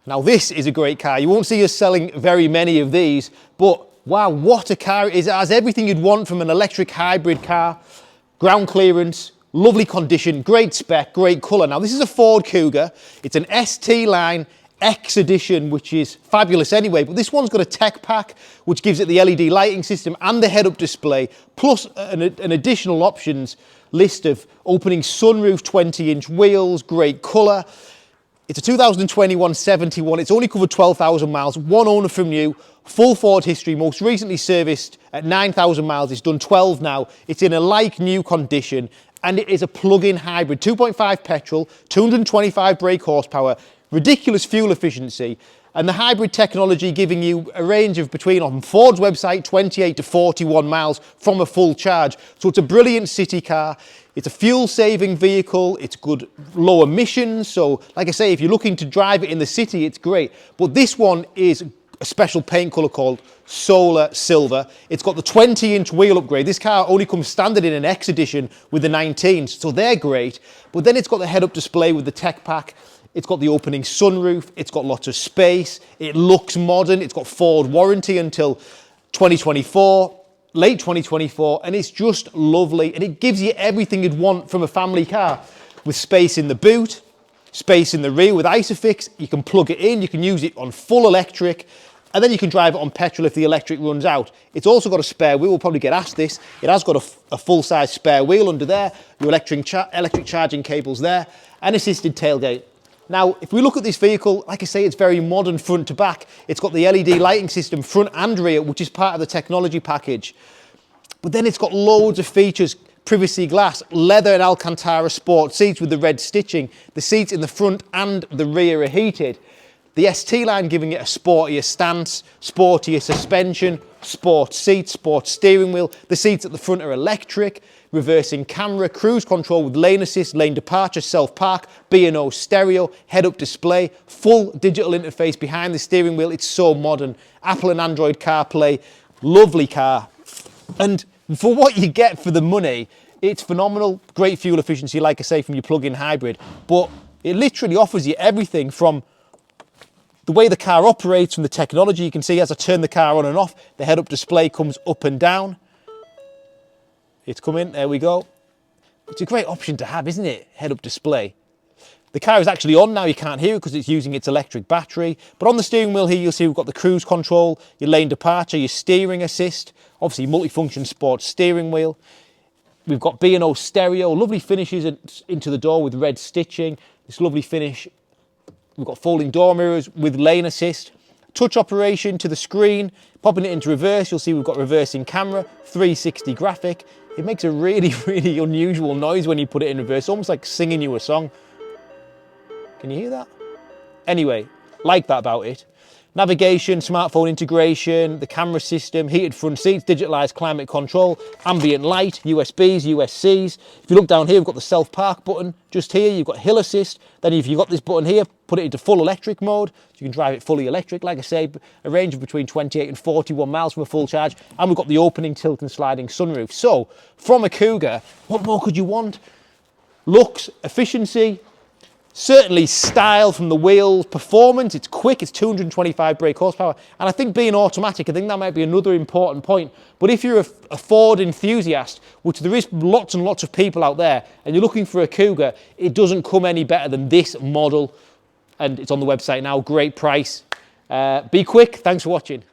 Now this is a great car. You won't see us selling very many of these, but wow, what a car it is. It has everything you'd want from an electric hybrid car. Ground clearance, lovely condition, great spec, great colour. Now this is a Ford Kuga. It's an ST-Line X edition, which is fabulous anyway, but this one's got a tech pack, which gives it the LED lighting system and the head-up display, plus an additional options list of opening sunroof, 20-inch wheels, great colour. It's a 2021 71. It's only covered 12,000 miles, one owner from new, full Ford history, most recently serviced at 9,000 miles. It's done 12 now. It's in a like-new condition, and it is a plug-in hybrid, 2.5 petrol, 225 brake horsepower, ridiculous fuel efficiency, and the hybrid technology giving you a range of between, on Ford's website, 28 to 41 miles from a full charge. So it's a brilliant city car. It's a fuel-saving vehicle. It's good low emissions. So like I say, if you're looking to drive it in the city, it's great. But this one is a special paint colour called Solar Silver. It's got the 20-inch wheel upgrade. This car only comes standard in an X edition with the 19s, so they're great. But then it's got the head-up display with the tech pack. It's got the opening sunroof. It's got lots of space. It looks modern. It's got Ford warranty until 2024, late 2024, and it's just lovely. And it gives you everything you'd want from a family car, with space in the boot, space in the rear with Isofix. You can plug it in. You can use it on full electric, and then you can drive it on petrol if the electric runs out. It's also got a spare wheel. We'll probably get asked this. It has got a full-size spare wheel under there, your electric charging cables there, and assisted tailgate. Now, if we look at this vehicle, like I say, it's very modern front to back. It's got the LED lighting system front and rear, which is part of the technology package. But then it's got loads of features: privacy glass, leather and Alcantara sport seats with the red stitching. The seats in the front and the rear are heated. The ST-Line giving it a sportier stance, sportier suspension, sport seats, sport steering wheel. The seats at the front are electric, reversing camera, cruise control with lane assist, lane departure, self-park, B&O stereo, head-up display, full digital interface behind the steering wheel. It's so modern. Apple and Android CarPlay, lovely car. And for what you get for the money, it's phenomenal. Great fuel efficiency, like I say, from your plug-in hybrid. But it literally offers you everything from the way the car operates, from the technology. You can see as I turn the car on and off, the head-up display comes up and down. It's coming, there we go. It's a great option to have, isn't it? Head-up display. The car is actually on now, you can't hear it because it's using its electric battery. But on the steering wheel here, you'll see we've got the cruise control, your lane departure, your steering assist, obviously multifunction sport steering wheel. We've got B&O stereo, lovely finishes into the door with red stitching. This lovely finish. We've got folding door mirrors with lane assist. Touch operation to the screen. Popping it into reverse, you'll see we've got reversing camera, 360 graphic. It makes a really, really unusual noise when you put it in reverse, almost like singing you a song. Can you hear that? Anyway, like that about it. Navigation, smartphone integration, the camera system, heated front seats, digitalised climate control, ambient light, USBs, USCs. If you look down here, we've got the self-park button. Just here, you've got hill assist. Then if you've got this button here, put it into full electric mode. So you can drive it fully electric. Like I say, a range of between 28 and 41 miles from a full charge. And we've got the opening tilt and sliding sunroof. So, from a Kuga, what more could you want? Looks, efficiency, certainly style from the wheels, performance, it's quick, it's 225 brake horsepower, and I think being automatic, I think that might be another important point. But if you're a Ford enthusiast, which there is lots and lots of people out there, and you're looking for a Kuga, it doesn't come any better than this model, and it's on the website now, great price. Be quick, thanks for watching.